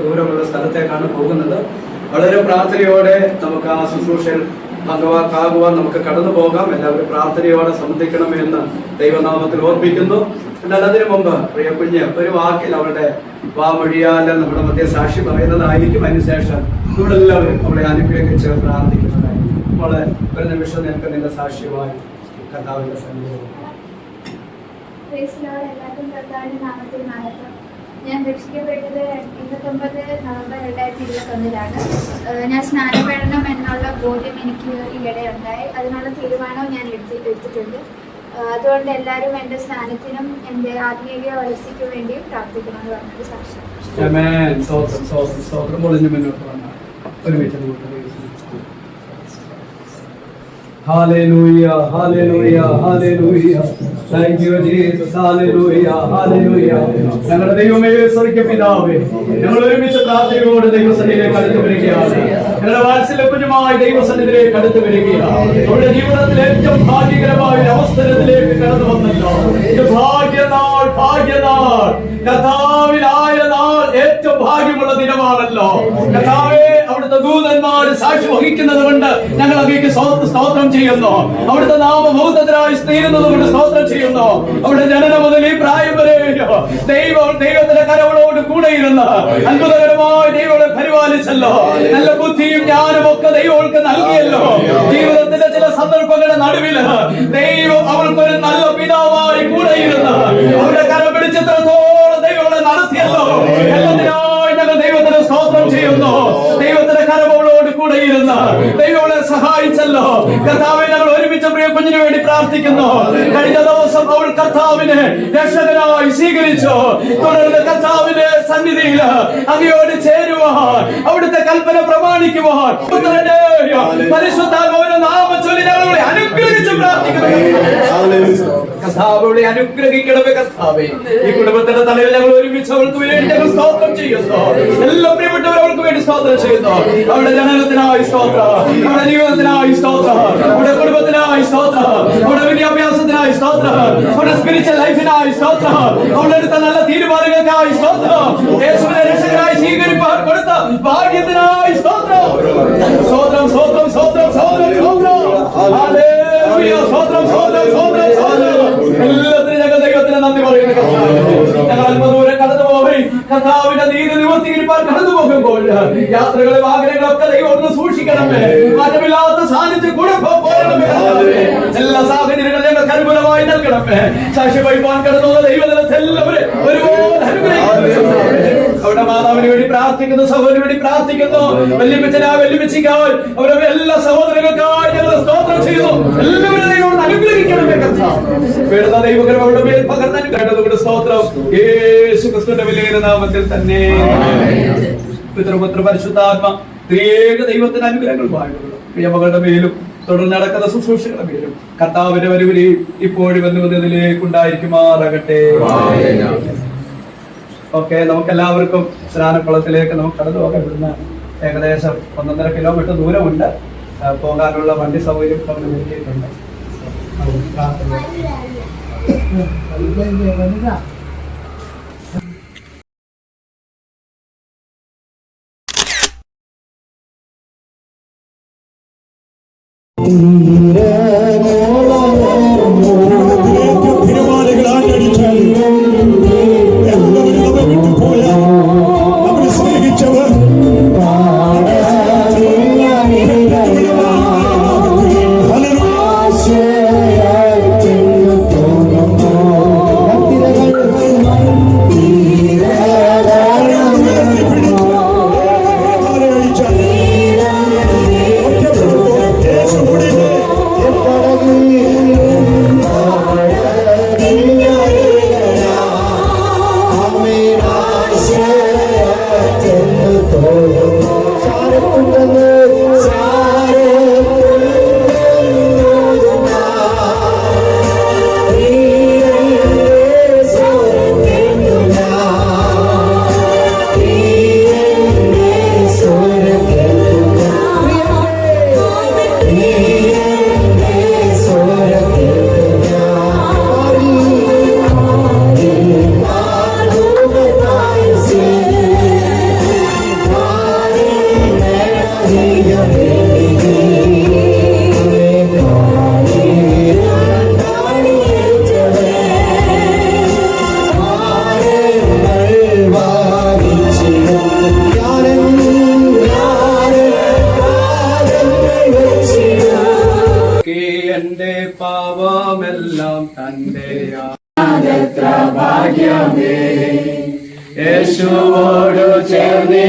ദൂരമുള്ള സ്ഥലത്തേക്കാണ് പോകുന്നത്. വളരെ പ്രാർത്ഥനയോടെ നമുക്ക് ആ ശുശ്രൂഷയിൽ പങ്കുവാക്കാകുവാൻ നമുക്ക് കടന്നു പോകാം. എല്ലാവരും പ്രാർത്ഥനയോടെ സംബന്ധിക്കണമെന്ന് ദൈവനാമത്തിൽ ഓർപ്പിക്കുന്നു. എന്നാൽ അതിനു മുമ്പ് പ്രിയ കുഞ്ഞ് ഒരു വാക്കിൽ അവളുടെ വാമൊഴിയാൽ നമ്മുടെ മധ്യ സാക്ഷി പറയുന്നതായിരിക്കും. അതിനുശേഷം നമ്മളെല്ലാവരും അവളെ അനുഗ്രഹിച്ച് പ്രാർത്ഥിക്കുന്നതായിരിക്കും. നമ്മളെ ഒരു നിമിഷം നിനക്ക് നിന്റെ സാക്ഷ്യമായി കർത്താവിന്റെ സന്നിധിയിൽ. ഞാൻ രക്ഷിക്കപ്പെട്ടത് 29 നവംബർ 2021 ഞാൻ സ്നാനപ്പെടണം എന്നുള്ള ബോധ്യം എനിക്ക് ഈയിടെ ഉണ്ടായി. അതിനുള്ള തീരുമാനവും ഞാൻ എടുത്തിട്ടുണ്ട്. അതുകൊണ്ട് എല്ലാവരും എൻ്റെ സ്നാനത്തിനും എൻ്റെ ആത്മീയ വളർച്ചയ്ക്കും വേണ്ടിയും പ്രാർത്ഥിക്കണമെന്ന് പറഞ്ഞൊരു സാക്ഷ്യം. Hallelujah, hallelujah, hallelujah. Thank you Jesus. Hallelujah, hallelujah. ഞങ്ങളുടെ ദൈവമേ, സ്വർഗ്ഗ പിതാവേ, ഞങ്ങൾ ഒരുമിച്ച് പ്രാർത്ഥനയോടെ ദൈവസന്നിധിയിലേക്ക് അടുത്ത് വരികയാണ്. ഞങ്ങളുടെ വാത്സല്യപൂർണ്ണമായി ദൈവസന്നിധിയിലേക്ക് അടുത്ത് വരികയാണ്. നമ്മുടെ ജീവിതത്തിൽ ഏറ്റവും ഭാഗ്യകരമായ ഒരു അവസരത്തിലേക്ക് കടന്നു വന്നല്ലോ. ഇത് ഭാഗ്യനാൾ, ഭാഗ്യനാൾ, കർത്താവിനായ നാൾ ഏറ്റവും ഭാഗ്യമുള്ള ദിനമാണല്ലോ. കർത്താവേ, അവിടുത്തെ ദൂതന്മാർ സാക്ഷി വഹിക്കുന്നത് കൊണ്ട് ഞങ്ങൾ അങ്ങേക്ക് സ്തോത്രം ചെയ്യുന്നു. അവിടുത്തെ നാമബോധത്തിനായി തീരുന്നത് കൊണ്ട് സ്തോത്രം ചെയ്യുന്നു. അവിടെ ജനനം മുതൽ ഈ പ്രായം വരെ ദൈവത്തിന്റെ കരവളോട് കൂടെ ഇരുന്ന് അത്ഭുതകരമായി ദൈവങ്ങളെ പരിപാലിച്ചല്ലോ. നല്ല ബുദ്ധിയും ജ്ഞാനും ഒക്കെ ദൈവങ്ങൾക്ക് നൽകിയല്ലോ. ജീവിതത്തിന്റെ ചില സന്ദർഭങ്ങളുടെ നടുവിൽ ദൈവം അവൾക്കൊരു നല്ല പിതാവായി കൂടെ ഇരുന്ന് അവരുടെ കരം പിടിച്ചിടത്തോളം ദൈവങ്ങളെ നടത്തിയല്ലോ. എല്ലാത്തിനായി ഞങ്ങൾ ദൈവത്തിന് സ്തോത്രം ചെയ്യുന്നു. ദൈവത്തിന്റെ കരവളോട് കൂടെ ഇരുന്ന് ദൈവങ്ങളെ സഹായിച്ചല്ലോ. കർത്താവെ, ഞങ്ങൾ ഒരുമിച്ച് പ്രിയ കുഞ്ഞിന് വേണ്ടി പ്രാർത്ഥിക്കുന്നു. കഴിഞ്ഞ ദിവസം അവൾ കർത്താവിനെ രക്ഷകനായി സ്വീകരിച്ചു. തുടർന്ന് കർത്താവിന്റെ സന്നിധിയിൽ അങ്ങയോട് ചേരുവാൻ, അവിടുത്തെ കൽപ്പന പ്രമാണിക്കുവാൻ പരിശുദ്ധാത്മാവിന്റെ നാമം ചൊല്ലി ഞങ്ങളെ അനുഗ്രഹിച്ച് പ്രാർത്ഥിക്കുന്നു. കർത്താവെ, അനുഗ്രഹിക്കണമേ കർത്താവേ. ഈ കുടുംബത്തിന്റെ തലയിൽ ഞങ്ങൾ ഒരുമിച്ച് അവൾക്ക് വേണ്ടി ഞങ്ങൾ സ്തോത്രം ചെയ്യുന്നു. എല്ലാ പ്രിയപ്പെട്ടവർ അവൾക്ക് വേണ്ടി സ്തോത്രം ചെയ്യുന്നു. അവരുടെ ജനനത്തിനായി സ്തോത്രം, അവരുടെ ജീവിതത്തിനായി സ്തോത്രം, അവരുടെ കുടുംബത്തിനായി സ്തോത്രം, അവരുടെ വിദ്യാഭ്യാസത്തിനായി സ്തോത്രം, അവരുടെ സ്പിരിച്വൽ ലൈഫിനായി സ്തോത്രം, അവരുടെ അടുത്ത നല്ല തീരുമാനങ്ങൾക്കായി സ്തോത്രം, യേശുവിനെ രക്ഷകനായി സ്വീകരിപ്പാൻ കൊടുത്ത ഭാഗ്യത്തിനായി സ്തോത്രം. സ്തോത്രം, സ്തോത്രം, സ്തോത്രം, സ്തോത്രം, സ്തോത്രം. ഹല്ലേലൂയ. സ്തോത്രം, സ്തോത്രം, സ്തോത്രം, സ്തോത്രം. എല്ലാത്തിനും ഞങ്ങൾ ദൈവത്തിന് നന്ദി പറയുന്നു. ഞങ്ങൾ അല്പദൂരം കടന്നു പോയി കർത്താവിന്റെ നീതി നിവർത്തിക്കാൻ കടന്നു പോകുമ്പോൾ യാത്രകളെ വാഹനങ്ങളൊക്കെ ദൈവം ഒന്ന് സൂക്ഷിക്കണമേ. മാറ്റമില്ലാത്ത സാന്നിധ്യം കൂടെ പോരണമേ. എല്ലാ സാഹചര്യങ്ങളും ഞങ്ങൾക്ക് അനുകൂലമായി നൽകണമേ. സാക്ഷി വഹിപ്പാൻ കടന്നു ദൈവത്തെ എല്ലാവരും ഒരുപോലെ അനുഗ്രഹിക്കുന്നു. അവിടെ മാതാവിന് വേണ്ടി പ്രാർത്ഥിക്കുന്നു, സഹോദരന് വേണ്ടി പ്രാർത്ഥിക്കുന്നു, വെല്ലുവിളിച്ചിക്കാൽ അവരുടെ എല്ലാ സഹോദരങ്ങൾക്കായി ഞങ്ങൾ സ്തോത്രം ചെയ്യുന്നു. എല്ലാവരും ദൈവം അനുഗ്രഹിക്കണമേ. കർത്താവ് വേണ്ട ദൈവകരം അവരുടെ മേൽ പകർന്നു കേട്ടതുകൊണ്ട് സ്തോത്രം. യേശു ക്രിസ്തുവിന്റെ വലിയ നാമത്തിൽ തന്നെ. പിതൃപുത്ര പരിശുദ്ധാത്മ ത്രിയേക ദൈവത്തിന്റെ അനുഗ്രഹങ്ങൾ വാഴുന്നു. പ്രിയമകളുടെ മേലും തുടർന്ന് നടക്കുന്ന ശുശ്രൂഷകളുടെ മേലും കർത്താവിന്റെ വരവില് ഇപ്പോഴും വന്നുവന്നതിലേക്കുണ്ടായിരിക്കുമാറാകട്ടെ. ഓക്കെ, നമുക്ക് എല്ലാവർക്കും സ്നാനക്കുളത്തിലേക്ക് നമുക്ക് കടന്നു പോകാം. ഇവിടുന്ന് ഏകദേശം 1.5 കിലോമീറ്റർ ദൂരമുണ്ട്. പോകാനുള്ള വണ്ടി സൗകര്യം നമ്മൾ ഒരുക്കിയിട്ടുണ്ട്. Yes,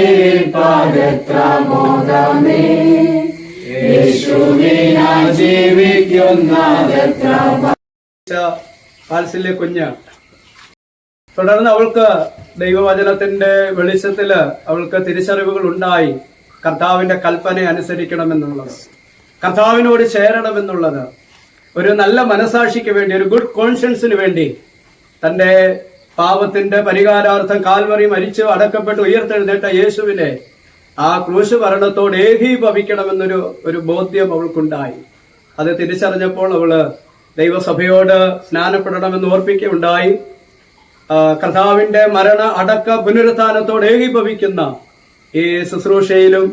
ആരാധിപ്പാനെത്ര മോദമേ, യേശുവിനാൽ ജീവിക്കുന്നതെത്ര വാത്സല്യ കുഞ്ഞ്. തുടർന്ന് അവൾക്ക് ദൈവവചനത്തിന്റെ വെളിച്ചത്തില് അവൾക്ക് തിരിച്ചറിവുകൾ ഉണ്ടായി. കർത്താവിന്റെ കൽപ്പന അനുസരിക്കണമെന്നുള്ളത്, കർത്താവിനോട് ചേരണമെന്നുള്ളത്, ഒരു നല്ല മനസാക്ഷിക്ക് വേണ്ടി, ഒരു ഗുഡ് കോൺഷ്യൻസിന് വേണ്ടി തന്റെ പാപത്തിന്റെ പരിഹാരാർത്ഥം കാൽവറി മരിച്ചു അടക്കപ്പെട്ട് ഉയർത്തെഴുന്നേറ്റ യേശുവിനെ ആ ക്രൂശ് മരണത്തോട് ഏകീഭവിക്കണമെന്നൊരു ബോധ്യം അവൾക്കുണ്ടായി. അത് തിരിച്ചറിഞ്ഞപ്പോൾ അവള് ദൈവസഭയോട് സ്നാനപ്പെടണമെന്ന് ഓർപ്പിക്കുകയുണ്ടായി. കർത്താവിന്റെ മരണ അടക്ക പുനരുത്ഥാനത്തോട് ഏകീഭവിക്കുന്ന ഈ ശുശ്രൂഷയിലും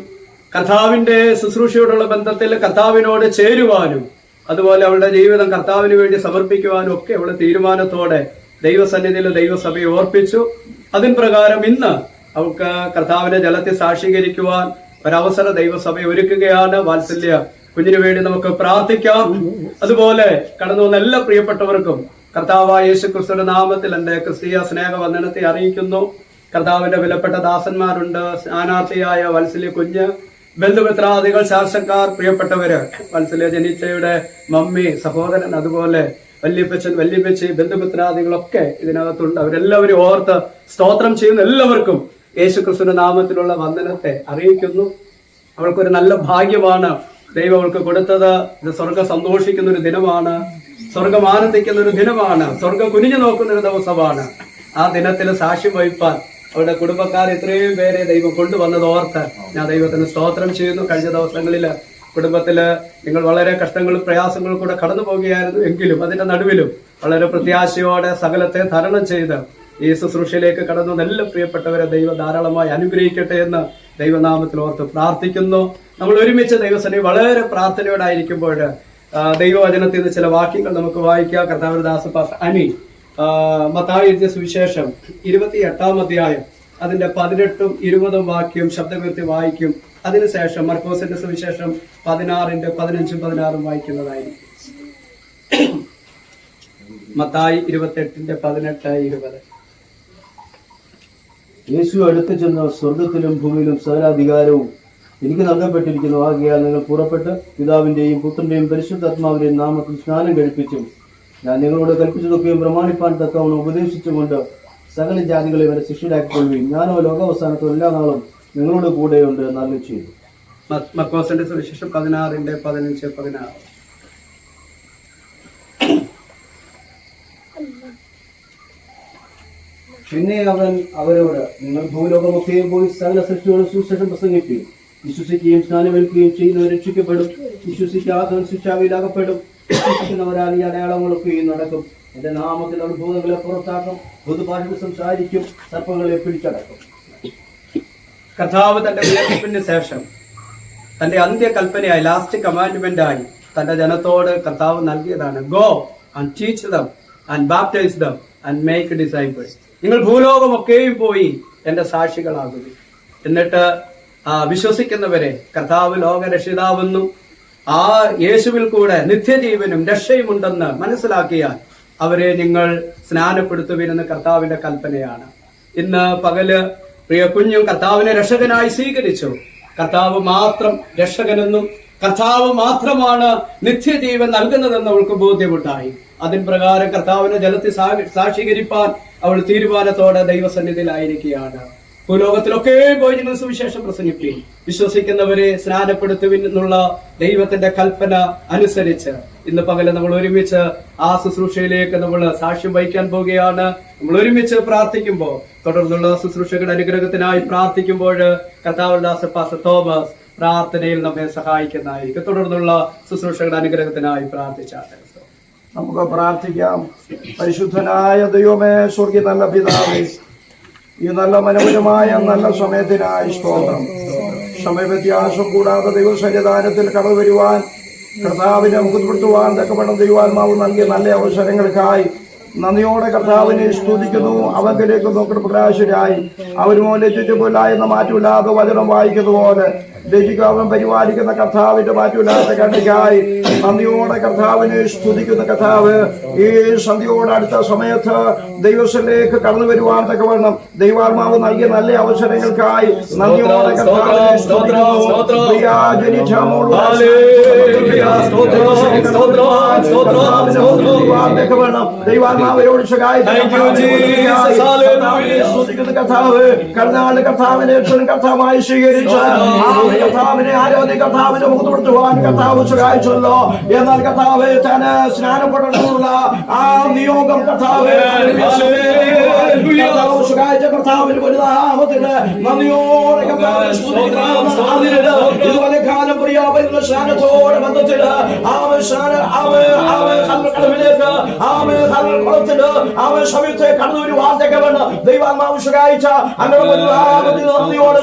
കർത്താവിന്റെ ശുശ്രൂഷയോടുള്ള ബന്ധത്തിൽ കർത്താവിനോട് ചേരുവാനും അതുപോലെ അവളുടെ ജീവിതം കർത്താവിന് വേണ്ടി സമർപ്പിക്കുവാനും ഒക്കെ അവള് തീരുമാനത്തോടെ ദൈവസന്നിധിയിൽ ദൈവസഭയെ ഓർപ്പിച്ചു. അതിൻ പ്രകാരം ഇന്ന് അവൾക്ക് കർത്താവിന്റെ ജലത്തിൽ സാക്ഷീകരിക്കുവാൻ ഒരവസര ദൈവസഭ ഒരുക്കുകയാണ്. വാത്സല്യ കുഞ്ഞിനു വേണ്ടി നമുക്ക് പ്രാർത്ഥിക്കാം. അതുപോലെ കടന്നു വന്ന എല്ലാ പ്രിയപ്പെട്ടവർക്കും കർത്താവായ യേശു ക്രിസ്തുവിന്റെ നാമത്തിൽ എന്റെ ക്രിസ്തീയ സ്നേഹവന്ദനത്തെ അറിയിക്കുന്നു. കർത്താവിന്റെ വിലപ്പെട്ട ദാസന്മാരുണ്ട്, സ്ഥാനാർത്ഥിയായ വാത്സല്യ കുഞ്ഞ്, ബന്ധുമിത്രാദികൾ, ശാസ്ത്രക്കാർ, പ്രിയപ്പെട്ടവര്, വാത്സല്യ ജനിച്ചയുടെ മമ്മി, സഹോദരൻ, അതുപോലെ വല്യപ്പച്ചൻ, വല്യപ്പച്ചി, ബന്ധുമിത്രാദികളൊക്കെ ഇതിനകത്തുണ്ട്. അവരെല്ലാവരും ഓർത്ത് സ്തോത്രം ചെയ്യുന്ന എല്ലാവർക്കും യേശു ക്രിസ്തുവിന്റെ നാമത്തിലുള്ള വന്ദനത്തെ അറിയിക്കുന്നു. അവൾക്കൊരു നല്ല ഭാഗ്യമാണ് ദൈവം അവൾക്ക് കൊടുത്തത്. ഇത് സ്വർഗം സന്തോഷിക്കുന്ന ഒരു ദിനമാണ്, സ്വർഗം ആനന്ദിക്കുന്ന ഒരു ദിനമാണ്, സ്വർഗം കുനിഞ്ഞു നോക്കുന്ന ഒരു ദിവസമാണ്. ആ ദിനത്തിൽ സാക്ഷ്യം വഹിപ്പാൻ അവരുടെ കുടുംബക്കാർ ഇത്രയും പേരെ ദൈവം കൊണ്ടുവന്നത് ഓർത്ത് ഞാൻ ദൈവത്തിന് സ്തോത്രം ചെയ്യുന്നു. കഴിഞ്ഞ ദിവസങ്ങളില് കുടുംബത്തില് നിങ്ങൾ വളരെ കഷ്ടങ്ങളും പ്രയാസങ്ങളും കൂടെ കടന്നു പോകുകയായിരുന്നു. എങ്കിലും അതിന്റെ നടുവിലും വളരെ പ്രത്യാശയോടെ സകലത്തെ തരണം ചെയ്ത് ഈ ശുശ്രൂഷയിലേക്ക് കടന്നു എല്ലാ പ്രിയപ്പെട്ടവരെ ദൈവം ധാരാളമായി അനുഗ്രഹിക്കട്ടെ എന്ന് ദൈവനാമത്തിൽ ഓർത്ത് പ്രാർത്ഥിക്കുന്നു. നമ്മൾ ഒരുമിച്ച് ദൈവസന്നിധി വളരെ പ്രാർത്ഥനയോടായിരിക്കുമ്പോൾ ദൈവവചനത്തിൽ നിന്ന് ചില വാക്യങ്ങൾ നമുക്ക് വായിക്കാം. കർത്താവിന്റെ ദാസപാസ അനി മത്തായി എഴുതിയ സുവിശേഷം 28-ാം അധ്യായം അതിന്റെ 18ഉം 20ഉം വാക്യം ശബ്ദകീർത്തി വായിക്കും. അതിനുശേഷം മർക്കോസിന്റെ സുവിശേഷം 16-ന്റെ 15ഉം 16ഉം വായിക്കുന്നതായിരിക്കും. മത്തായി 28-ന്റെ 18, 20. യേശു അടുത്ത് ചെന്ന് സ്വർഗത്തിലും ഭൂമിയിലും സകലാധികാരവും എനിക്ക് നൽകപ്പെട്ടിരിക്കുന്നു. ആകയാൽ നിങ്ങൾ പുറപ്പെട്ട് പിതാവിന്റെയും പുത്രന്റെയും പരിശുദ്ധാത്മാവിന്റെയും നാമത്തിൽ സ്നാനം കഴിപ്പിച്ചും ഞാൻ നിങ്ങളോട് കൽപ്പിച്ചതൊക്കെയും പ്രമാണിപ്പാൻ തക്കവണ്ണം ഉപദേശിച്ചുകൊണ്ട് സകല ജാതികളെ വരെ ശിഷ്യരാക്കിക്കൊള്ളുകയും ഞാനോ ലോകാവസാനത്തോ എല്ലാ നാളും നിങ്ങളോട് കൂടെയുണ്ട് എന്ന് ചെയ്തു. മർക്കോസിന്റെ സുവിശേഷം 16-ന്റെ 15, 16. പിന്നെ അവൻ അവരോട്, നിങ്ങൾ ഭൂലോകമൊക്കെയും പോയി സകല സൃഷ്ടിയോട് സുവിശേഷം പ്രസംഗിക്കുകയും വിശ്വസിക്കുകയും സ്നാനമേൽക്കുകയും ചെയ്യുന്നവർ രക്ഷിക്കപ്പെടും, വിശ്വസിക്കാത്തവൻ ശിക്ഷാവിലാകപ്പെടും. വിശ്വസിക്കുന്നവരാൽ ഈ അടയാളങ്ങളൊക്കെയും നടക്കും. എന്റെ നാമത്തിൽ അവർ ഭൂതങ്ങളെ പുറത്താക്കും, പൊതുഭാഷ സംസാരിക്കും, സർപ്പങ്ങളെ പിടിച്ചടക്കും. കർത്താവ് തന്റെ ഉയർപ്പിന് ശേഷം തന്റെ അന്ത്യകൽപ്പനയായി, ലാസ്റ്റ് കമാൻഡ്മെന്റായി തന്റെ ജനത്തോട് കർത്താവ് നൽകിയതാണ് go and teach them and baptise them and make disciples. നിങ്ങൾ ഭൂലോകമൊക്കെയും പോയി എന്റെ സാക്ഷികളാകുക. എന്നിട്ട് വിശ്വസിക്കുന്നവരെ കർത്താവ് ലോകരക്ഷിതാവെന്നും ആ യേശുവിൽ കൂടെ നിത്യജീവനും രക്ഷയുമുണ്ടെന്ന് മനസ്സിലാക്കിയാൽ അവരെ നിങ്ങൾ സ്നാനപ്പെടുത്തുവിനെന്ന് കർത്താവിന്റെ കൽപ്പനയാണ്. ഇന്ന് പകല് പ്രിയ കുഞ്ഞും കർത്താവിനെ രക്ഷകനായി സ്വീകരിച്ചു. കർത്താവ് മാത്രം രക്ഷകനെന്നും കർത്താവ് മാത്രമാണ് നിത്യജീവൻ നൽകുന്നതെന്ന് അവൾക്ക് ബോധ്യമുണ്ടായി. അതിൻ പ്രകാരം കർത്താവിനെ ജലത്തിൽ സാക്ഷീകരിപ്പാൻ അവൾ തീരുമാനത്തോടെ ദൈവസന്നിധിയിലായിരിക്കുകയാണ്. ഭൂലോകത്തിലൊക്കെ പോയി നിങ്ങൾ സുവിശേഷം പ്രസംഗിക്കുകയും വിശ്വസിക്കുന്നവരെ സ്നാനപ്പെടുത്തുവിൻ എന്നുള്ള ദൈവത്തിന്റെ കൽപ്പന അനുസരിച്ച് ഇന്ന് പകല് നമ്മൾ ഒരുമിച്ച് ആ ശുശ്രൂഷയിലേക്ക് നമ്മൾ സാക്ഷ്യം വഹിക്കാൻ പോവുകയാണ്. നമ്മൾ ഒരുമിച്ച് പ്രാർത്ഥിക്കുമ്പോൾ, തുടർന്നുള്ള ശുശ്രൂഷകളുടെ അനുഗ്രഹത്തിനായി പ്രാർത്ഥിക്കുമ്പോൾ കർത്താവിന്റെ ദാസൻ പാസ്റ്റർ തോമസ് പ്രാർത്ഥനയിൽ നമ്മെ സഹായിക്കുന്നതായിരിക്കും. തുടർന്നുള്ള ശുശ്രൂഷകളുടെ അനുഗ്രഹത്തിനായി പ്രാർത്ഥിച്ചാട്ടെ. നമുക്ക് പ്രാർത്ഥിക്കാം. പരിശുദ്ധനായ ദൈവമേ, സ്വർഗീയ നല്ല പിതാവേ, ഈ നല്ല മനോഹരമായ നല്ല സമയത്തിനായി സ്തോത്രം. സമയവ്യത്യാസം കൂടാതെ ദൈവസന്നിധാനത്തിൽ കടന്നു വരുവാൻ, കർത്താവിനെ മുഖപ്പെടുത്തുവാൻ തക്കവണ്ണം ദൈവാത്മാവ് നൽകിയ നല്ല അവസരങ്ങൾക്കായി നന്ദിയോടെ കർത്താവിനെ സ്തുതിക്കുന്നു. അവങ്കിലേക്ക് നോക്കുന്ന പ്രകാശരായി അവരുമോ ലജ്ജിച്ചുപോല എന്ന മാറ്റമില്ലാതെ വചനം വായിക്കുന്ന പോലെ ലജിക്കാവൻ പരിപാലിക്കുന്ന കർത്താവിന്റെ മാറ്റമില്ലാത്ത കണ്ണിക്കായി നന്ദിയോടെ കർത്താവിനെ സ്തുതിക്കുന്ന കർത്താവ് ഈ സന്ധ്യയോട് അടുത്ത സമയത്ത് ദൈവത്തിലേക്ക് കടന്നു വരുവാൻ തക്കവണ്ണം ദൈവാത്മാവ് നൽകിയ നല്ല അവസരങ്ങൾക്കായി നന്ദിയോടെ കർത്താവിനെ സ്തുതിക്കുന്നു. ദൈവാത്മാവരോട് സ്തുതിക്കുന്ന കർത്താവ് കർണാട് കർത്താവിനെ കർത്താവായി സ്വീകരിച്ച കർത്താവിനെ ആരാധി കർത്താവിന്റെ മുഖത്തുകൊടുത്തുവാൻ കർത്താവ് സഹായിച്ചല്ലോ. എന്നാൽ കർത്താവ് തന്നെ സ്നാനപ്പെടണമെന്നുള്ള ആ നിയോഗം കർത്താവ് സഹായിച്ച കർത്താവിന് വലുതാമത്തിന് നന്ദിയോടെ ഇതുപോലെ കാലം പ്രിയാവുന്ന സ്നാനത്തോടെ ബന്ധത്തില് സമയത്തെ കടന്നു ഒരു വാർത്തകളാണ് ദൈവാത്മാവ് സഹായിച്ച അങ്ങനെ നന്ദിയോടെ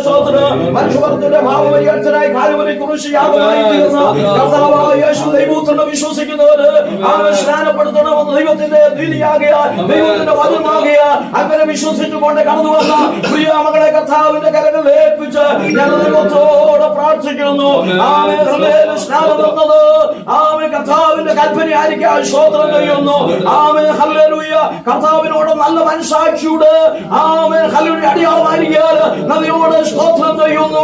മനുഷ്യവർഗത്തിന്റെ ഭാവപരിവർത്തനായി കാലുവരെ കുറിച്ച് ദൈവത്തിനെ വിശ്വസിക്കുന്നവര് അവൻ സ്നാനപ്പെടുത്തണമെന്ന് ദൈവത്തിന്റെ നീതിയാകിയാൽ ദൈവത്തിന്റെ വചനമാകിയാൽ അങ്ങനെ വിശ്വസിച്ചുകൊണ്ട് കടന്നു വന്ന പ്രിയ മകളെ കർത്താവിന്റെ കരങ്ങളിൽ ഏൽപ്പിച്ച് ഞങ്ങൾ ദൈവത്തോടെ പ്രാർത്ഥിക്കുന്നു. സ്നാനം തന്നത് ആമേ കർത്താവിന്റെ കൽപ്പനയായിരിക്കാൻ സ്തോത്രം ചെയ്യുന്നു. ആമേ ഹല്ലേലൂയ. കർത്താവിനോട് നല്ല മനസ്സാക്ഷിയുടെ ആമേ ഹല്ലേലൂയ അടിയാളമായിരിക്കാൻ നദിയോട് സ്തോത്രം ചെയ്യുന്നു.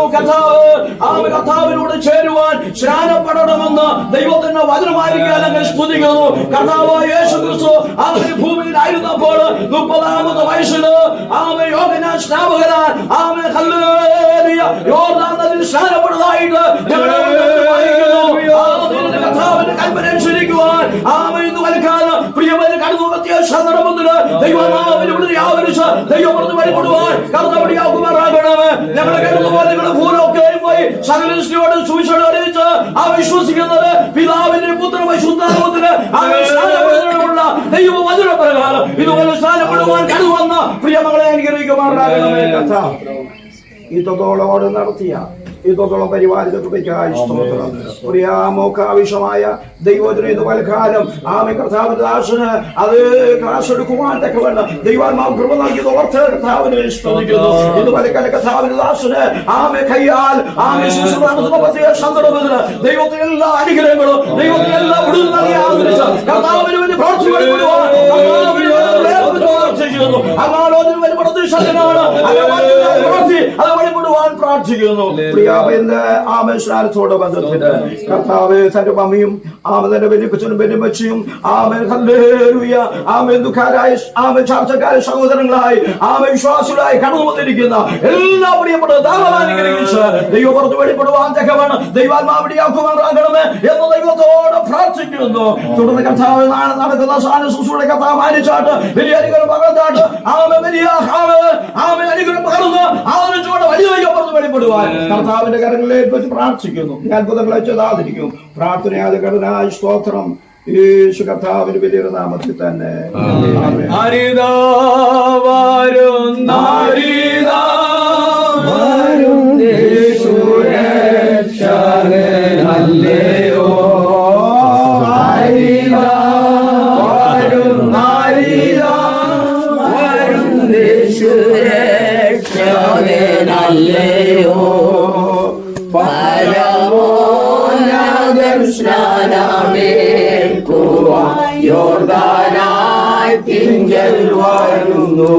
കർത്താവിനോട് ചേരുവാൻ സ്നാനപ്പെടണമെന്ന് ദൈവത്തിന്റെ വചനമായിരിക്കാൻ അങ്ങ് സ്തുതിക്കുന്നു. കർത്താവായ യേശുക്രിസ്തു ആമേ ഭൂമിയിലായിരുന്നപ്പോൾ 30-ാമത്തെ വയസ്സില് ആമേ യോഹന്നാൻ സ്നാപകനാൻ ആമേ ഹല്ലേലൂയ യോർദാൻ നദിയിൽ സ്നാനപ്പെടുന്നതായിട്ട് കർത്താവിന്റെ കൽപ്പന അനുസരിക്കുവാൻ ആമേ ഇന്ന് വൽക്കാലം പ്രിയമായി കടന്നു വന്നെത്തിയ സന്ദർഭത്തില് ദൈവമാവിനെ ആവരിച്ച് ദൈവം വഴിപ്പെടുവാൻ കർത്താവിനെയാകുമാറാകണമേ. ഞങ്ങളെ കേൾക്കുമ്പോൾ നിങ്ങളുടെ ഭൂലൊക്കെ പോയി സകലയോട് സുവിശേഷം അറിയിച്ച് ആ വിശ്വസിക്കുന്നത് പിതാവിന്റെ പുത്രമായി ശുദ്ധാത്മാവിന് ഉള്ള ദൈവ വചന പ്രകാരം ഇതുപോലെ സ്നാനപ്പെടുവാൻ കടന്നു വന്ന പ്രിയമകളെ അനുഗ്രഹിക്കുമാറാകണമേ. ഇത്തോളോട് നടത്തിയ ഇത്തോളം പരിപാലിച്ച കൃപയ്ക്കായി സ്തോത്രം. പ്രിയാമോക്ക് ആവശ്യമായ ദൈവത്തിന് ഇതുപോലെ കാലം ആമേ കർത്താവിന്റെ ദാസന് അത് ക്ലാസ് എടുക്കുവാൻ തക്കവണ്ണം ദൈവാത്മാവ് കൃപ നൽകിയത് ഓർത്ത് കർത്താവിനെ സ്തുതിക്കുന്നു. ഇതുപോലെ കർത്താവിന്റെ ദാസന് ആമേ കയ്യാൽ ആമേ സന്ദർഭത്തിന് ദൈവത്തിന് എല്ലാ അനുഗ്രഹങ്ങളും ദൈവത്തിന് എല്ലാ വിടുതൽ നൽകി ആദരിച്ച കർത്താവിന് വേണ്ടി പ്രാർത്ഥിക്കപ്പെടുവാൻ പ്രാർത്ഥിക്കുന്നു. പ്രിയാവിന്റെ ആമേശ്വരത്തോടെ ബന്ധത്തിന് കർത്താവ് തന്റെ മമ്മിയും ആമന്റെ വലിയപ്പച്ചനും വലിയമ്മച്ചിയും ആമേ ഹല്ലേലൂയ ആമേ ദുഃഖാരായ ആമേ ചാർച്ചക്കാരായ സഹോദരങ്ങളായി ആമേ വിശ്വാസികളായി കടന്നു വന്നിരിക്കുന്ന എല്ലാ പ്രിയപ്പെട്ട ദൈവമാനുഗ്രഹിച്ച് ദൈവം പുറത്ത് വെളിപ്പെടുവാൻ തക്കവണ്ണം ദൈവാത്മാവിനെയാക്കുമാറാകണമേ എന്ന് ദൈവത്തോട് പ്രാർത്ഥിക്കുന്നു. തുടർന്ന് കർത്താവ് നടക്കുന്ന സാന ശുശ്രൂഷ കർത്താവ് മാനിച്ചാട്ട് വലിയ അനുഗ്രഹം പകർന്നാട്ട് ആമേ വലിയ ആമേ അനുഗ്രഹം പകർന്ന് ആദരിച്ചുകൊണ്ട് വലിയ പുറത്ത് വെളിപ്പെടുവാൻ കർത്താവിന്റെ കരങ്ങളിലേക്ക് വെച്ച് പ്രാർത്ഥിക്കുന്നു. അത്ഭുതങ്ങളെ ചെയ്താതിരിക്കും. പ്രാർത്ഥനയാതെ കടനായി സ്തോത്രം യേശു കർത്താവിന്റെ വലിയൊരു നാമത്തിൽ തന്നെ. യോർദാനായി തിങ്കൽ വരുന്നു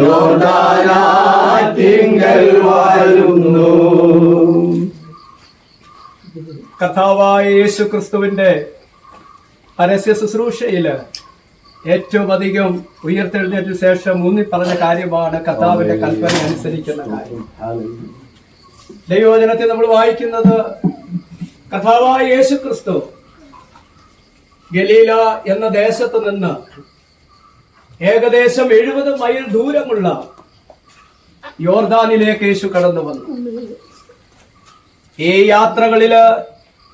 യോർദാനായി തിങ്കൽ വരുന്നു. കർത്താവായ യേശു ക്രിസ്തുവിന്റെ പരസ്യ ശുശ്രൂഷയില് ഏറ്റവും അധികം ഉയർത്തെഴുന്നേറ്റ ശേഷം ഊന്നി പറഞ്ഞ കാര്യമാണ് കർത്താവിന്റെ കൽപ്പന അനുസരിക്കുന്ന കാര്യം. ദൈവവചനത്തിൽ നമ്മൾ വായിക്കുന്നത് കർത്താവായ യേശു ക്രിസ്തു ഗലീല എന്ന ദേശത്ത് നിന്ന് ഏകദേശം 70 മൈൽ ദൂരമുള്ള യോർദാനിലേക്ക് യേശു കടന്നു വന്നു. ഈ യാത്രകളില്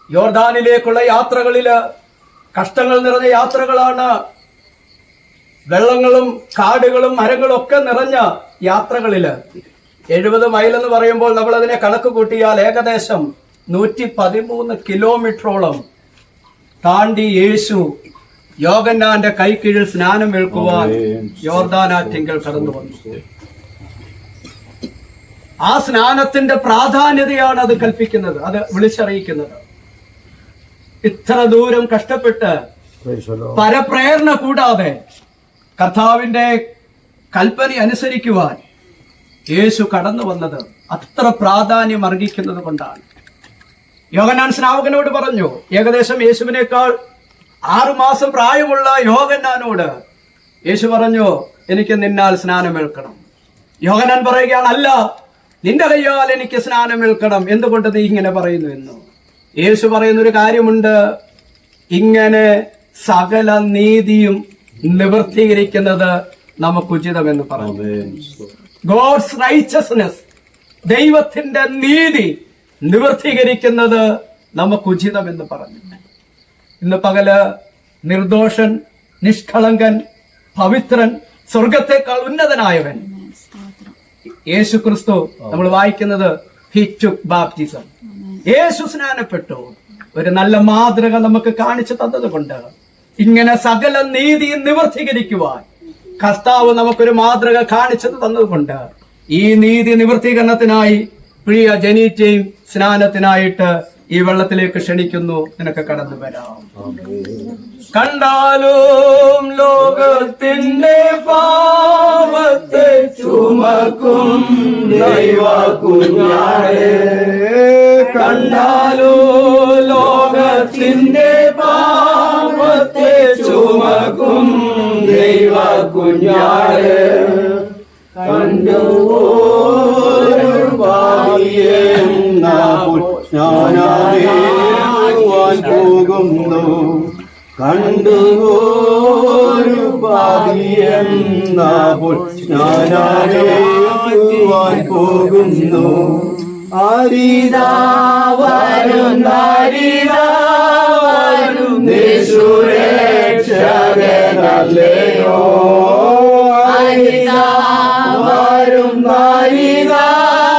യോർദാനിലേക്കുള്ള യാത്രകളില് കഷ്ടങ്ങൾ നിറഞ്ഞ യാത്രകളാണ്. വെള്ളങ്ങളും കാടുകളും മരങ്ങളും ഒക്കെ നിറഞ്ഞ യാത്രകളില് 70 മൈൽ എന്ന് പറയുമ്പോൾ നമ്മൾ അതിനെ കണക്ക് കൂട്ടിയാൽ ഏകദേശം 113 കിലോമീറ്ററോളം താണ്ടി യേശു യോഹന്നാന്റെ കൈക്കീഴിൽ സ്നാനം ഏൽക്കുവാൻ യോർദാനാറ്റിങ്കൽ കടന്നു വന്നു. ആ സ്നാനത്തിന്റെ പ്രാധാന്യതയാണ് അത് കൽപ്പിക്കുന്നത്, അത് വിളിച്ചറിയിക്കുന്നത്. ഇത്ര ദൂരം കഷ്ടപ്പെട്ട് പരപ്രേരണ കൂടാതെ കർത്താവിന്റെ കൽപ്പന അനുസരിക്കുവാൻ യേശു കടന്നു വന്നത് അത്ര പ്രാധാന്യം അർഹിക്കുന്നത് കൊണ്ടാണ്. യോഹന്നാൻ സ്നാപകനോട് പറഞ്ഞു, ഏകദേശം യേശുവിനേക്കാൾ 6 മാസം പ്രായമുള്ള യോഹന്നാനോട് യേശു പറഞ്ഞു, എനിക്ക് നിന്നാൽ സ്നാനമേൽക്കണം. യോഹന്നാൻ പറയുകയാണ്, അല്ല, നിന്റെ കയ്യാൽ എനിക്ക് സ്നാനമേൽക്കണം. എന്തുകൊണ്ട് നീ ഇങ്ങനെ പറയുന്നു എന്ന്. യേശു പറയുന്നൊരു കാര്യമുണ്ട്, ഇങ്ങനെ സകല നീതിയും നിവർത്തീകരിക്കുന്നത് നമുക്ക് ഉചിതമെന്ന് പറഞ്ഞു. ഗോഡ്സ് റൈച്ചസ്നെസ്, ദൈവത്തിന്റെ നീതി നിവർത്തീകരിക്കുന്നത് നമുക്ക് ഉചിതമെന്ന് പറഞ്ഞു. ഇന്ന് പകല് നിർദോഷൻ, നിഷ്കളങ്കൻ, പവിത്രൻ, സ്വർഗത്തെക്കാൾ ഉന്നതനായവൻ യേശു ക്രിസ്തു, നമ്മൾ വായിക്കുന്നത് ഹി ടുക്ക് ബാപ്റ്റിസം, യേശു സ്നാനപ്പെട്ടു. ഒരു നല്ല മാതൃക നമുക്ക് കാണിച്ചു തന്നത് കൊണ്ട് ഇങ്ങനെ സകല നീതി നിവർത്തീകരിക്കുവാൻ കർത്താവ് നമുക്കൊരു മാതൃക കാണിച്ചു തന്നതുകൊണ്ട് ഈ നീതി നിവർത്തീകരണത്തിനായി പ്രിയ ജനീറ്റയും സ്നാനത്തിനായിട്ട് ഈ വെള്ളത്തിലേക്ക് ക്ഷണിക്കുന്നു. നിനക്ക് കടന്നു വരാം. കണ്ടാലും ലോകത്തിന്റെ പാപത്തെ ചുമക്കും ദൈവ കുഞ്ഞാടേ, കണ്ടാലും ലോകത്തിന്റെ പാപത്തെ ചുമക്കും ദൈവ കുഞ്ഞാടേ, കണ്ടുപോരു ഭാഗ്യം ഞാനാകുവാൻ പോകുന്നു, കണ്ടുപോരു ഭാഗ്യം ഞാനാകുവാൻ പോകുന്നു. ആരിതാ വരുന്നു യേശുരക്ഷകനല്ലയോ, ആരിതാ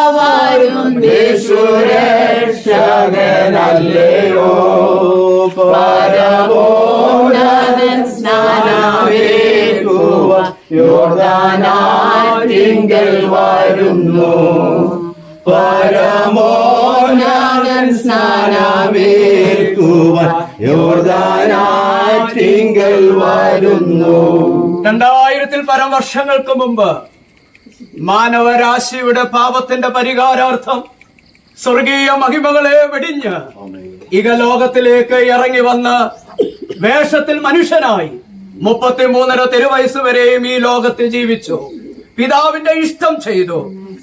വരുന്നു യേശുരക്ഷകനല്ലയോ, പരമോന്നതൻ സ്നാനമേൽക്കുവാൻ യോർദാനാറ്റിങ്കൽ വരുന്നു, പരമോന്നതൻ സ്നാനമേൽക്കുവാൻ യോർദാനാറ്റിങ്കൽ വരുന്നു. 2000-ൽ പരം വർഷങ്ങൾക്ക് മുമ്പ് മാനവരാശിയുടെ പാപത്തിന്റെ പരിഹാരാർത്ഥം സ്വർഗീയ മഹിമകളെ വെടിഞ്ഞ് ഇഹലോകത്തിലേക്ക് ഇറങ്ങി വന്ന് വേഷത്തിൽ മനുഷ്യനായി 33.5 തിരുവയസ്സ് വരെയും ഈ ലോകത്തിൽ ജീവിച്ചു. പിതാവിന്റെ ഇഷ്ടം ചെയ്തു.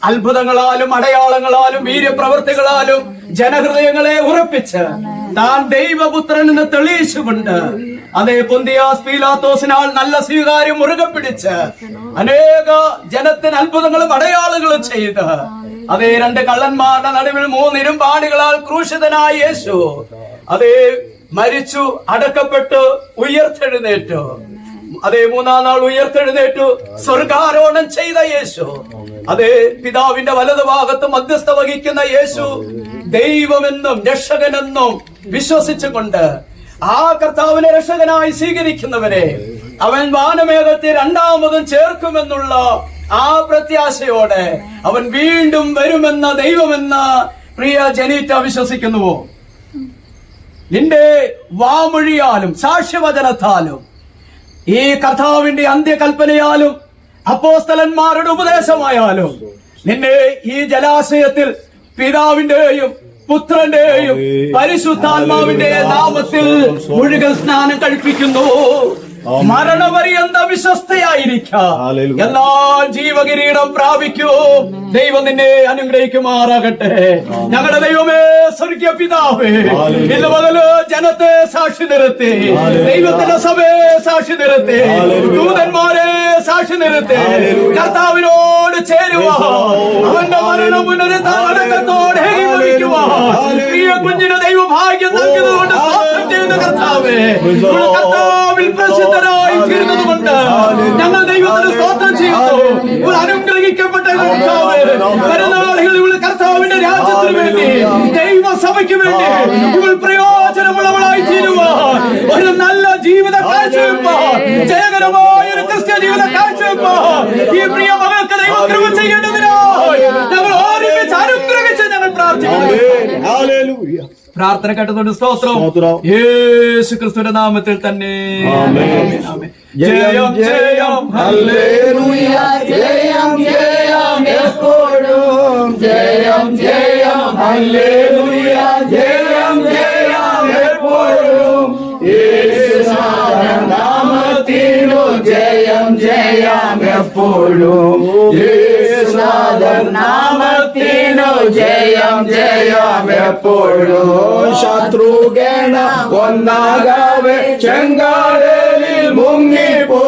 അത്ഭുതങ്ങളാലും അടയാളങ്ങളാലും വീര്യപ്രവൃത്തികളാലും ജനഹൃദയങ്ങളെ ഉറപ്പിച്ച് താൻ ദൈവപുത്രൻ എന്ന് തെളിയിച്ചുകൊണ്ട് അതേ പൊന്തിയാസ് പീലാത്തോസിനാൽ നല്ല സ്വീകാര്യം മുറുകെ പിടിച്ച് അനേക ജനത്തിന് അത്ഭുതങ്ങളും അടയാളങ്ങളും ചെയ്ത് അതേ 2 കള്ളന്മാരുടെ നടുവിൽ 3 ഇരുമ്പാണികളാൽ ക്രൂശിതനായ യേശു അതേ മരിച്ചു, അടക്കപ്പെട്ടു, ഉയർത്തെഴുന്നേറ്റു. അതേ 3-ാം നാൾ ഉയർത്തെഴുന്നേറ്റു, സ്വർഗാരോഹണം ചെയ്ത യേശു, അതേ പിതാവിന്റെ വലതുഭാഗത്ത് മധ്യസ്ഥ വഹിക്കുന്ന യേശു ദൈവമെന്നും രക്ഷകനെന്നും വിശ്വസിച്ചുകൊണ്ട് ആ കർത്താവിനെ രക്ഷകനായി സ്വീകരിക്കുന്നവരെ അവൻ വാനമേഘത്തെ 2ാമതും ചേർക്കുമെന്നുള്ള ആ പ്രത്യാശയോടെ അവൻ വീണ്ടും വരുമെന്ന ദൈവമെന്ന പ്രിയ ജനീറ്റ വിശ്വസിക്കുന്നുവോ? നിന്റെ വാമൊഴിയാലും സാക്ഷ്യവചനത്താലും ഈ കർത്താവിന്റെ അന്ത്യകൽപ്പനയാലും അപ്പോസ്തലന്മാരുടെ ഉപദേശമായാലും നിന്നെ ഈ ജലാശയത്തിൽ പിതാവിന്റെയും പുത്രന്റെയും പരിശുദ്ധാത്മാവിന്റെ നാമത്തിൽ മുഴുകൽ സ്നാനം കഴിപ്പിക്കുന്നു. മരണപര്യന്ത വിശ്വസ്തയായിരിക്കാം, എല്ലാ ജീവകിരീടം പ്രാപിക്കൂ. ദൈവം നിന്നെ അനുഗ്രഹിക്കുമാറാകട്ടെ. ഞങ്ങളുടെ ദൈവമേ, സ്വർഗീയ പിതാവേ, ഇന്ന് മുതൽ ജനത്തെ സാക്ഷി നിർത്തി, ദൈവത്തിന്റെ സഭയെ സാക്ഷി നിർത്തി, ദൂതന്മാരെ സാക്ഷി നിർത്തി, കർത്താവിനോട് ചേരുവാ, അവന്റെ മരണം പുനരുദ്ധാനത്തോടെ പ്രിയ കുഞ്ഞിന് ദൈവഭാഗ്യം നൽകിയതുകൊണ്ട് ചെയ്യുന്ന കർത്താവേ, കർത്താവിൽ പ്രസിദ്ധരായി തീരുന്നതുകൊണ്ട് ഞങ്ങൾ ദൈവത്തിന് സ്തോത്രം ചെയ്യുന്നു. ഒരു അനുഗ്രഹ അനുഗ്രഹിക്കപ്പെട്ട കർത്താവേ, വരുന്നാളുകളിൽ ഇവൾ കർത്താവിന്റെ രാജ്യത്തിന് വേണ്ടി, ദൈവസഭയ്ക്ക് വേണ്ടി ഇവൾ പ്രയോജനമുള്ളവളായി തീരുവാൻ, ഒരു നല്ല ജീവിത കാഴ്ചവെപ്പാൻ, ജയകരമായ ഒരു ക്രിസ്ത്യ ജീവിത കാഴ്ചവെപ്പാൻ ഈ പ്രിയ മകൾക്ക് ദൈവം കൃപ ചെയ്യേണ്ടതിനായി ഞങ്ങൾ ഒരുമിച്ച് അനുഗ്രഹിച്ച് ഞങ്ങൾ പ്രാർത്ഥിക്കുന്നു. പ്രാർത്ഥന കേട്ടതുകൊണ്ട് സ്തോത്രം. യേശു ക്രിസ്തുവിന്റെ നാമത്തിൽ തന്നെ ആമേൻ. ജയം ജയം ഹല്ലേലൂയ, ജയം ജയം എപ്പോഴും, ജയം ജയം ഹല്ലേലൂയ, ജയം ജയം എപ്പോഴും, യേശുനാഥൻ നാമത്തിനു ജയം ജയം എപ്പോഴും, യേശുനാഥൻ നാമത്തിനു ജയം ജയം എപ്പോഴും. ശത്രുഗണ ഒന്നാകവേ ചെങ്കാടലിൽ മുങ്ങിപ്പോ,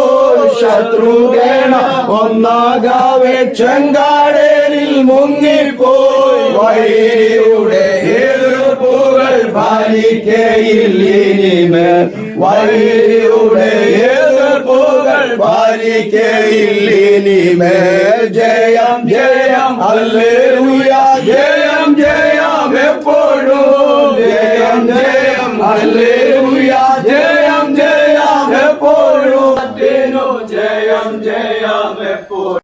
ശത്രുഗണ ഒന്നാകവേ ചെങ്കാടലിൽ മുങ്ങിപ്പോയി, വൈരിയുടെ എതിർപ്പുകൾ ഫലിക്കയില്ലിനിമേൽ, വൈരിയുടെ എതിർപ്പുകൾ ഫലിക്കയില്ലിനിമേൽ. ജയം ജയം ഹല്ലേലൂയ, ജയം ജയം എപ്പോഴും, ജയം ജയം ഹല്ലേലൂയ, ജയം ജയം എപ്പോഴും, ജയം ജയം എപ്പോഴും.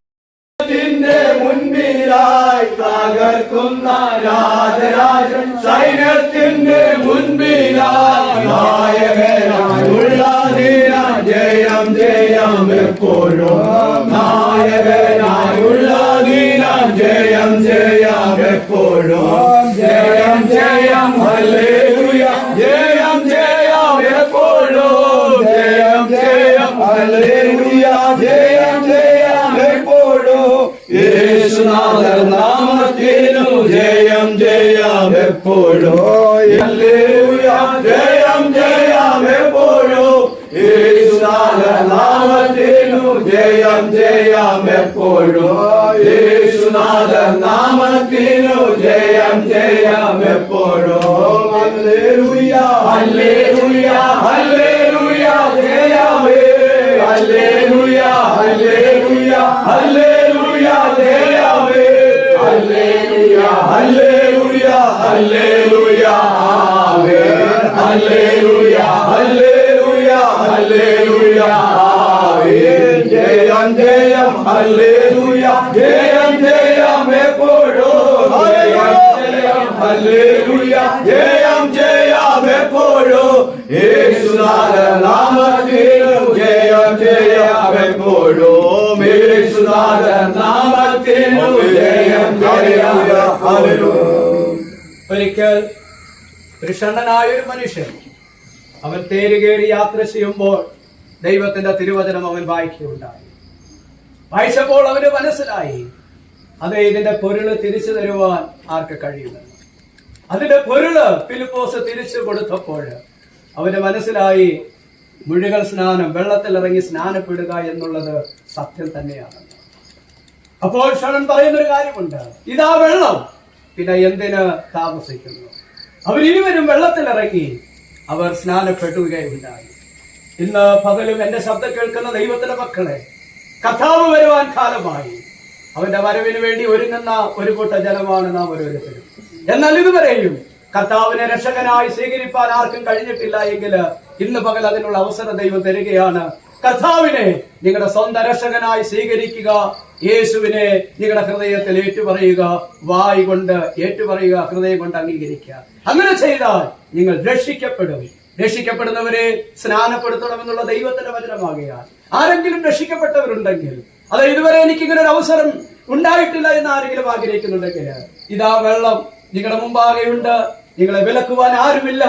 ത്തിന്റെ മുൻപിലായി തകർക്കുന്ന രാജരാജൻ, സൈന്യത്തിന്റെ മുൻപിലായി നായകനായുള്ള ജയം ജയം എപ്പോഴും, നായകനായുള്ള ജയം ജയം എപ്പോഴും, ജയം ജയം ഹല്ലേലൂയ, ജയം ജയം എപ്പോഴും, ജയം ജയം ഹല്ലേലൂയ, ജയം ജയം എപ്പോഴും, യേശുനാഥൻ നാമത്തിനു ജയം ജയം എപ്പോഴും, ഹല്ലേലൂയ, ജയം ജയം എപ്പോഴും, യേശുനാഥൻ നാമത്തിനു ജയം ജയം എപ്പോഴും, യേശുനാഥൻ നാമത്തിനു ജയം ജയം എപ്പോഴും. ഹല്ലേലൂയ, ഹല്ലേലൂയ, ഹല്ലേലൂയ, ജയമേ, ഹല്ലേലൂയ, ഹല്ലേലൂയ, ഹല്ലേലൂയ, ജയമേ, ഹല്ലേലൂയ, ഹല്ലേലൂയ, ഹല്ലേലൂയ, ആമേൻ, ഹല്ലേലൂയ, ഹല്ലേലൂയ, ഹല്ലേലൂയ, ആമേൻ. ജയം ജയം ഹല്ലേലൂയ, ജയം ജയം എപ്പോഴും, ജയം ജയം ഹല്ലേലൂയ, ജയം ജയം എപ്പോഴും, യേശുനാഥൻ നാമത്തിനു ജയം ജയം എപ്പോഴും, യേശുനാഥൻ നാമത്തിനു ജയം ജയം എപ്പോഴും. ഒരിക്കൽ ഒരു ഷണ്ണനായ ഒരു മനുഷ്യൻ, അവൻ തേരുകേറി യാത്ര ചെയ്യുമ്പോൾ ദൈവത്തിന്റെ തിരുവചനം അവൻ വായിക്കുകയുണ്ടായി. വായിച്ചപ്പോൾ അവന് മനസ്സിലായി, അത് ഇതിന്റെ പൊരുള് തിരിച്ചു തരുവാൻ ആർക്ക് കഴിയുമെന്ന്. അതിന്റെ പൊരുള് ഫിലിപ്പോസ് തിരിച്ചു കൊടുത്തപ്പോൾ അവന് മനസ്സിലായി, മുഴുകൽ സ്നാനം, വെള്ളത്തിലിറങ്ങി സ്നാനപ്പെടുക എന്നുള്ളത് സത്യം തന്നെയാണെന്ന്. അപ്പോൾ ഷണ്ണൻ പറയുന്നൊരു കാര്യമുണ്ട്, ഇതാ വെള്ളം, പിന്നെ എന്തിന് താമസിക്കുന്നു? അവരിരുവരും വെള്ളത്തിലിറങ്ങി അവർ സ്നാനപ്പെടുകയുണ്ടായി. ഇന്ന് പകലും എന്റെ ശബ്ദം കേൾക്കുന്ന ദൈവത്തിന്റെ മക്കളെ, കർത്താവ് വരുവാൻ കാലമായി. അവന്റെ വരവിന് വേണ്ടി ഒരുങ്ങുന്ന ഒരു കൂട്ട ജനമാണ് നാം ഓരോരുത്തരും. എന്നാൽ ഇതുവരെയും കർത്താവിനെ രക്ഷകനായി സ്വീകരിപ്പാൻ ആർക്കും കഴിഞ്ഞിട്ടില്ല എങ്കിൽ ഇന്ന് പകൽ അതിനുള്ള അവസരം ദൈവം തരികയാണ്. കർത്താവിനെ നിങ്ങളുടെ സ്വന്തം രക്ഷകനായി സ്വീകരിക്കുക. യേശുവിനെ നിങ്ങളുടെ ഹൃദയത്തിൽ ഏറ്റുപറയുക, വായ് കൊണ്ട് ഏറ്റുപറയുക, ഹൃദയം കൊണ്ട് അംഗീകരിക്കുക. അങ്ങനെ ചെയ്താൽ നിങ്ങൾ രക്ഷിക്കപ്പെടും. രക്ഷിക്കപ്പെടുന്നവരെ സ്നാനപ്പെടുത്തണമെന്നുള്ള ദൈവത്തിന്റെ വചനമാകുകയാണ്. ആരെങ്കിലും രക്ഷിക്കപ്പെട്ടവരുണ്ടെങ്കിൽ, അത് ഇതുവരെ എനിക്കിങ്ങനെ ഒരു അവസരം ഉണ്ടായിട്ടില്ല എന്ന് ആരെങ്കിലും ആഗ്രഹിക്കുന്നുണ്ടെങ്കിൽ, ഇതാ വെള്ളം നിങ്ങളുടെ മുമ്പാകെയുണ്ട്. നിങ്ങളെ വിലക്കുവാൻ ആരുമില്ല.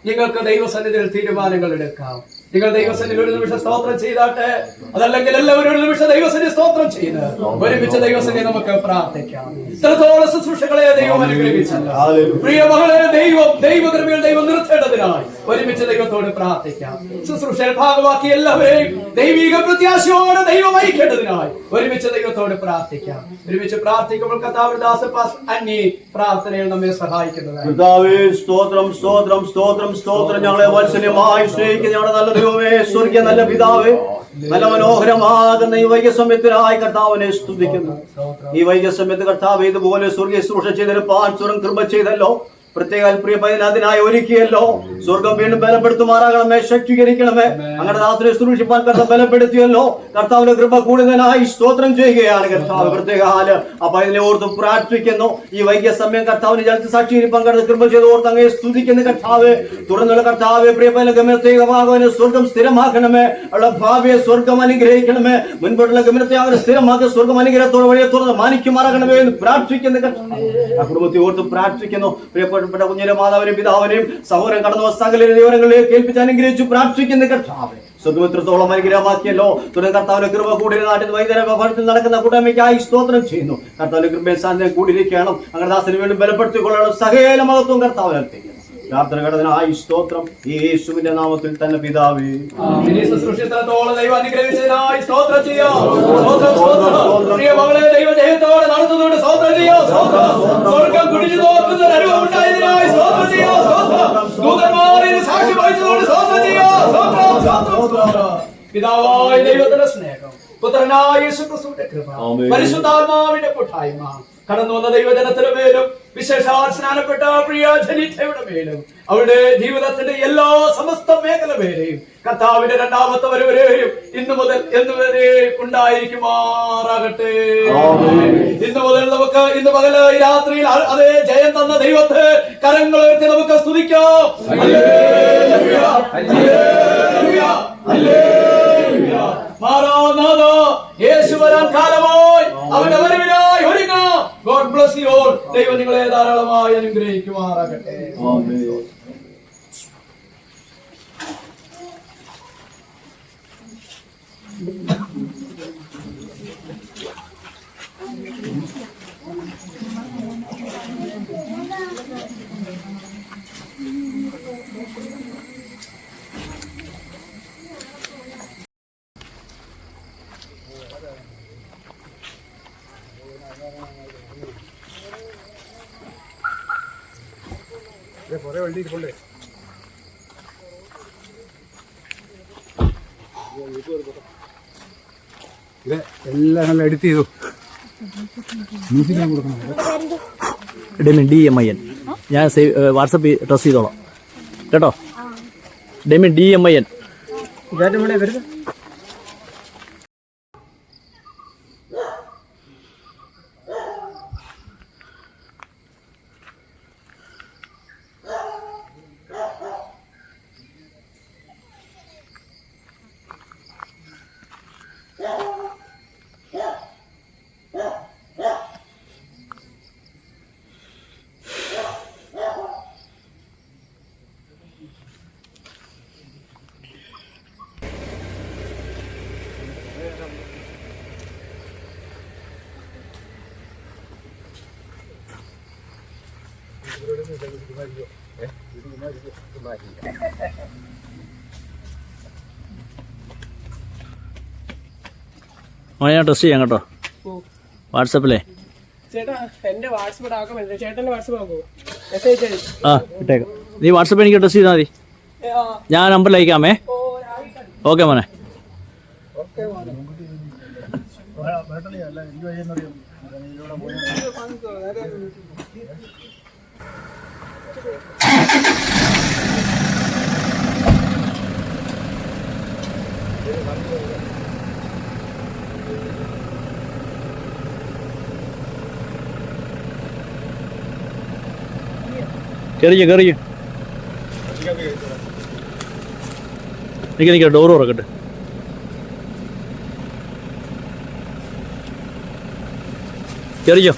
നിങ്ങൾക്ക് ദൈവസന്നിധിയിൽ തീരുമാനങ്ങൾ എടുക്കാം. നിങ്ങൾ ദൈവസന്നിധിയിൽ ഒരു നിമിഷം സ്തോത്രം ചെയ്താട്ടെ. അതല്ലെങ്കിൽ എല്ലാവരും ഒരു നിമിഷം ദൈവസന്നിധി സ്തോത്രം ചെയ്ത് ഒരുമിച്ച് ദൈവസന്നിധി നമുക്ക് പ്രാർത്ഥിക്കാം. ഇത്രത്തോളം ശുശ്രൂഷകളെ ദൈവം അനുഗ്രഹിച്ചല്ലോ. പ്രിയ മകളെ, ദൈവകൃപയിൽ ദൈവം നിർത്തേണ്ടതിനായി ഒരുമിച്ച് ദൈവത്തോട് പ്രാർത്ഥിക്കാം. ശുശ്രൂഷയിൽ ഭാഗമാക്കി എല്ലാവരെയും ദൈവിക പ്രത്യാശയോടെ ദൈവം ഐക്യത്തിനായി ഒരുമിച്ച് ദൈവത്തോട് പ്രാർത്ഥിക്കാം. ഒരുമിച്ച് പ്രാർത്ഥിക്കുമ്പോൾ കർത്താവ് ദാസ അന്യ പ്രാർത്ഥനയിൽ നമ്മെ സഹായിക്കുന്നതാണ്. കർത്താവേ, സ്തോത്രം സ്തോത്രം സ്തോത്രം സ്തോത്രം. ഞങ്ങളെ വാത്സല്യമായി സ്നേഹിക്കുന്ന ഞങ്ങളുടെ നല്ല ദൈവമേ, സ്വർഗീയ നല്ല പിതാവേ, നല്ല മനോഹരമാകുന്ന ഈ വൈകിയ സമയത്തിനായി കർത്താവിനെ സ്തുതിക്കുന്നു. ഈ വൈകിയ സമയത്ത് കർത്താവ് ഇതുപോലെ സ്വർഗീയ ശുശ്രൂഷ ചെയ്തെടുപ്പാൻ സ്വർഗം കൃപ ചെയ്തല്ലോ. പ്രത്യേക പ്രിയ പൈതൽ അതിനായി ഒരുക്കിയല്ലോ. സ്വർഗം വീണ്ടും ബലപ്പെടുത്തുമാറാകണമേ, ശക്തീകരിക്കണമേ. അങ്ങനെ ദാസനെ സൂക്ഷിപ്പാൻ കർത്താവ് ബലപ്പെടുത്തിയല്ലോ. കർത്താവിന്റെ കൃപ കൂടുതലായി സ്തോത്രം ചെയ്യുകയാണ് കർത്താവ്. പ്രത്യേക ആ പൈതലെ ഓർത്ത് പ്രാർത്ഥിക്കുന്നു. ഈ വൈകിയ സമയം കർത്താവിന് ജലത്തിൽ സാക്ഷിയിൽ പങ്കെടുത്ത് കൃപ ചെയ്ത് ഓർത്ത് അങ്ങേ സ്തുതിക്കുന്ന കർത്താവ്. തുടർന്നുള്ള കർത്താവ് പ്രിയ പൈതൽ ഗമനത്തേകമാകുവാൻ സ്വർഗം സ്ഥിരമാക്കണമേ. അവളുടെ ഭാവിയെ സ്വർഗം അനുഗ്രഹിക്കണമേ. മുൻപോട്ടുള്ള ഗമനത്തെ അവർ സ്ഥിരമാക്കി സ്വർഗം അനുഗ്രഹത്തോടെ വഴിയെ തുറന്ന് മാനിക്കുമാറാകണമേ എന്ന് പ്രാർത്ഥിക്കുന്ന കർത്താവ്. ആ കുടുംബത്തെ ഓർത്ത് പ്രാർത്ഥിക്കുന്നു. പ്രിയപ്പെട്ട കുഞ്ഞിന്റെ മാതാവിനെയും പിതാവിനെയും സഹോദരൻ കടന്നു സകല വിവരങ്ങളെ കേൾപ്പിച്ച് അനുഗ്രഹിച്ചു പ്രാർത്ഥിക്കുന്ന കർത്താവ്. സ്വർഗമിത്രത്തോളം അനുഗ്രഹമാക്കിയല്ലോ. തുടർന്ന് കർത്താവിന്റെ കൃപ കൂടി നാട്ടിൽ വൈദ്യുത ഭവനത്തിൽ നടക്കുന്ന കൂട്ടായ്മയ്ക്കായി സ്തോത്രം ചെയ്യുന്നു. കർത്താവിന്റെ കൃപയെ സാന്നിധ്യം കൂടിയിരിക്കണം. അങ്ങനെ ദാസന് വീണ്ടും ബലപ്പെടുത്തിക്കൊള്ളണം. സകല മഹത്വം കർത്താവിനർപ്പിക്കുന്നു. പ്രാർത്ഥന ഘടനായി സ്തോത്രം യേശുവിന്റെ നാമത്തിൽ തന്നെ പിതാവേ. ദൈവം അനുഗ്രഹിച്ചതിനായി സ്തോത്രം ചെയ്യാം. പ്രിയ മകളെ ദൈവ ജയത്തോടെ നടത്തുന്നതുകൊണ്ട് സ്തോത്രം ചെയ്യാം. സ്വർഗം കുടിച്ചു നോക്കുന്ന അനുഭവം ഉണ്ടായതിനായി സ്തോത്രം ചെയ്യാം. ദൂതന്മാരിൽ സാക്ഷി വഹിച്ചതുകൊണ്ട് സ്തോത്രം ചെയ്യാം. പിതാവായ ദൈവത്തിന്റെ സ്നേഹം, പുത്രനായ യേശുക്രിസ്തുവിന്റെ കൃപ, പരിശുദ്ധാത്മാവിന്റെ കൂട്ടായ്മ കടന്നു വന്ന ദൈവജനത്തിന് മേലും വിശേഷാൽ സ്നാനപ്പെട്ട പ്രിയ ജനിതയുടെ മേലും അവരുടെ ജീവിതത്തിന്റെ എല്ലാ സമസ്ത മേഖല മേലെയും കർത്താവിന്റെ രണ്ടാമത്തെ വരവരെയും ഇന്നു മുതൽ എന്നുവരെ ഉണ്ടായിരിക്കുമാറാകട്ടെ. ഇന്നു മുതൽ നമുക്ക് ഇന്ന് പകല് രാത്രിയിൽ അതേ ജയം തന്ന ദൈവത്തെ കരങ്ങൾ ഉയർത്തി നമുക്ക് സ്തുതിക്കാം. ഹല്ലേലൂയ, ഹല്ലേലൂയ, ഹല്ലേലൂയ. മാറാനാഥ, യേശു വരാൻ കാലമായി അവന്റെ വരവിനായി ഒരുങ്ങാം. God bless you all. ദൈവം നിങ്ങളെ ധാരാളമായി അനുഗ്രഹിക്കുമാറാകട്ടെ. എല്ലാം നല്ല എഡിറ്റ് ചെയ്തു. ഡെമിൻ DMIN ഞാൻ വാട്സപ്പ് ട്രസ്റ്റ് ചെയ്തോളാം കേട്ടോ. ഡെമിൻ DMIN. ഞാൻ ടെസ്റ്റ് ചെയ്യാം കേട്ടോ വാട്സപ്പിലേ. ചേട്ടാ എന്റെ വാട്സപ്പ് ആക്കാൻ പറ്റില്ല. ചേട്ടന്റെ വാട്സപ്പ് ആക്കുമോ? മെസ്സേജ് ആ ഇട്ടേക്കാം. നീ വാട്സപ്പ് എനിക്ക് ടെസ്റ്റ് ചെയ്താൽ മതി. ഞാൻ നമ്പറിൽ അയക്കാമേ. ഓക്കെ മോനെ. കയറിയോ നിൽക്കാം ഡോറ് തുറക്കട്ടെ. കയറിയോ.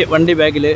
വണ്ടി ബാക്കില്.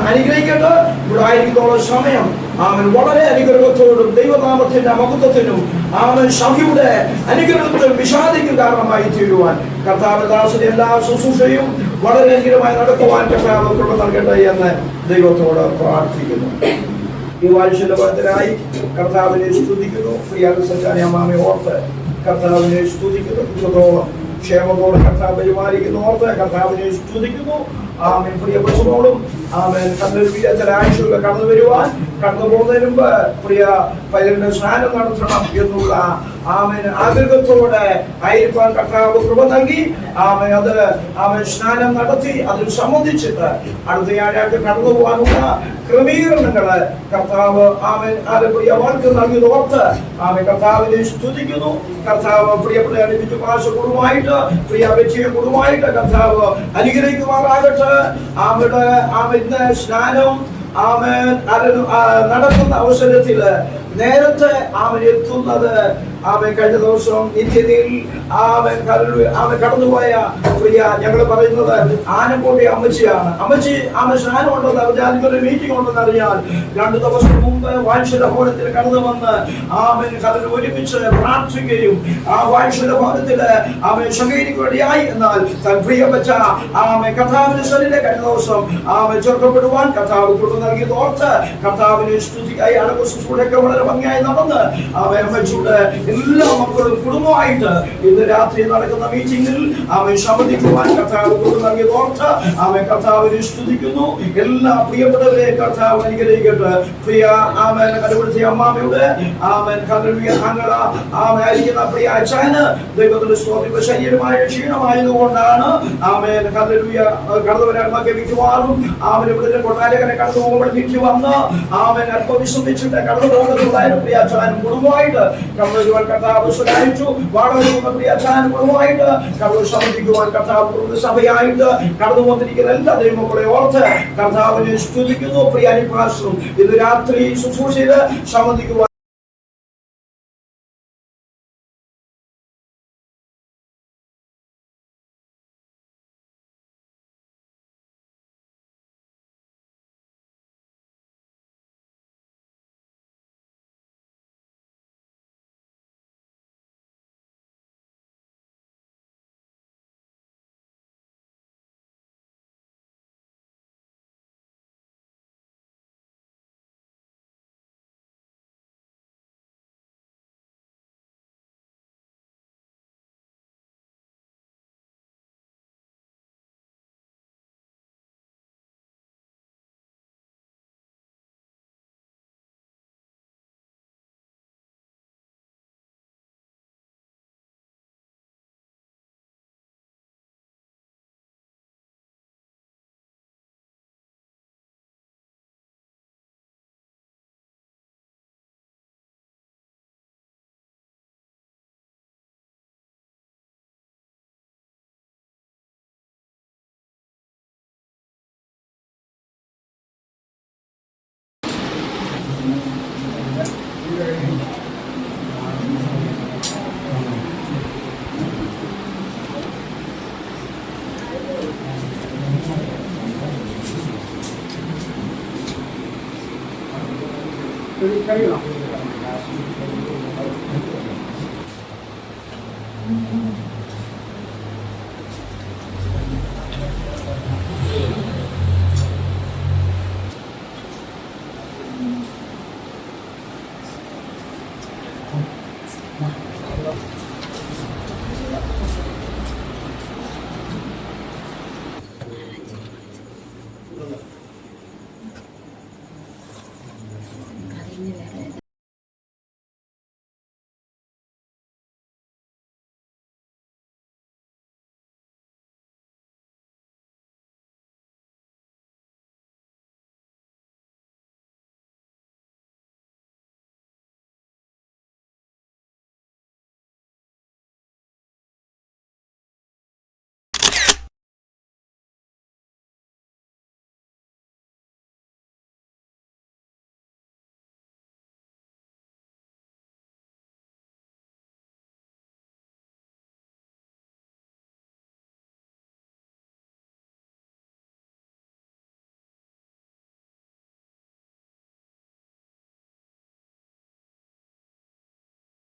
അനുഗ്രഹിക്കട്ടെ. ഇവിടെ ആയിരിക്കുന്നുള്ള സമയം അവൻ വളരെ അനുഗ്രഹത്തോടും ദൈവനാമത്തിന്റെ മഹത്വത്തിനും അവൻ സഭയുടെ അനുഗ്രഹത്തിനും വിഷാദിക്കും കാരണമായി തീരുവാൻ കർത്താവദാസിന്റെ എല്ലാ ശുശ്രൂഷയും വളരെ അനുഗ്രഹമായി നടക്കുവാൻ കർത്താവ് കൃപ നൽകട്ടെ എന്ന് ദൈവത്തോട് പ്രാർത്ഥിക്കുന്നു. ഈ വാത്സല്യത്തിനായി കർത്താവിനെ സ്തുതിക്കുന്നു. പ്രിയ സച്ചാനി അമ്മാമെ ഓർത്ത് കർത്താവിനെ സ്തുതിക്കുന്നു. സുഖത്തോളം ക്ഷേമത്തോടെ കർത്താവ് പരിപാലിക്കുന്നു ഓർത്ത് കർത്താവിനെ സ്തുതിക്കുന്നു. ആമേൻ. പ്രിയപ്പെട്ടവരോടും ആമേൻ. കണ്ണൊരു ചില ആഴ്ചകൾ കടന്നു വരുവാൻ കടന്നു പോകുന്നതിന് മുമ്പ് പ്രിയ പൈതലിന്റെ സ്നാനം നടത്തണം എന്നുള്ള ആമേൻ ആഗ്രഹത്തോടെ ആയിരിക്കാൻ കർത്താവ് കൃപ നൽകി. ആമേൻ. അത് ആമേൻ സ്നാനം നടത്തി അതിൽ സംബന്ധിച്ചിട്ട് അടുത്ത ആഴ്ച കടന്നു പോകാനുള്ള ക്രമീകരണങ്ങള് കർത്താവ് ആമേൻ അത് പ്രിയ വാക്ക് നൽകി ഓർത്ത് ആമേൻ കർത്താവിനെ സ്തുതിക്കുന്നു. കർത്താവ് പ്രിയപ്പെട്ട കുടുംബമായിട്ട് പ്രിയ വ്യക്തിയെ കുടുംബമായിട്ട് കർത്താവ് അനുഗ്രഹിക്കുമാറാകട്ടെ. അവിടെ ഇന്ന് സ്നാനം ആമേൻ നടക്കുന്ന അവസരത്തില് നേരത്തെ അവൻ എത്തുന്നത് അവൻ കഴിഞ്ഞ ദിവസം നിത്യതയിൽ അവൻ കടന്നുപോയ പ്രിയ ഞങ്ങൾ പറയുന്നത് ആനക്കോട്ടെ അമ്മച്ചിയാണ്. അമ്മച്ചി അവൻ സ്നാനം ഉണ്ടെന്ന് അറിഞ്ഞാൽ ഒരു മീറ്റിംഗ് ഉണ്ടെന്ന് അറിഞ്ഞാൽ 2 ദിവസം മുമ്പ് വാത്സല്യ ഭവനത്തിൽ കടന്നു വന്ന് അവൻ കടൽ ഒരുമിച്ച് പ്രാർത്ഥിക്കുകയും ആ വാത്സല്യ ഭവനത്തില് അവൻ ശുദ്ധീകരിക്കുകയായി. എന്നാൽ തൻ പ്രിയം വെച്ച അവൻ കർത്താവിന്റെ ശരീരം കഴിഞ്ഞ ദിവസം അവൻ ചേർക്കപ്പെടുവാൻ കർത്താവ് കൃപ നൽകി ഓർത്ത് കർത്താവിനെ സ്തുതിക്കായി അടക്കൂടെ വളരെ ഭംഗിയായി നടന്ന് അവൻ അമ്മച്ചിയുടെ എല്ലാ മക്കളും കുടുംബമായിട്ട് ഇന്ന് രാത്രി നടക്കുന്ന മീറ്റിംഗിൽ അവൻ ശബ്ദിക്കുവാൻ കർത്താവ് കൃപ നൽകി ഓർത്ത് അവൻ കർത്താവിനെ സ്തുതിക്കുന്നു. എല്ലാ പ്രിയപ്പെട്ടവരെ കർത്താവ് അനുഗ്രഹിക്കട്ടെ. പ്രിയ ആമേൻ കണ്ടുപിടിച്ച അമ്മാമയുടെ ആമേൻ ആയിരിക്കുന്ന പ്രിയ അച്ഛന് ദൈവത്തിന്റെ സ്തോത്രം ശരീരമായ ക്ഷീണമായതുകൊണ്ടാണ് ആമേൻ കടന്നു വരാൻ മിക്കവാറും അവൻ ഇവിടെ കൊട്ടാരക്കരെ കടന്നു പോകുമ്പോൾ തിരിച്ചു വന്ന് അവൻ അല്പം വിശ്രമിച്ചിട്ട് കടന്നു പോകുന്നതായിരുന്നു പ്രിയ അച്ഛനും കുടുംബമായിട്ട് കടന്നു കർത്താവ് സഹായിച്ചു. വാടക പ്രിയ അച്ഛനും കുടുംബമായിട്ട് കടന്നു സംബന്ധിക്കുവാൻ കർത്താവ് സഭയായിട്ട് കടന്നു വന്നിരിക്കുന്ന എല്ലാ ദൈവങ്ങളെ ഓർത്ത് കർത്താവിനെ സ്തുതിക്കുന്നു. പ്രിയ അനുപ്രാസവും ഇന്ന് രാത്രി ശുശ്രൂഷയിൽ സംബന്ധിക്കുവാൻ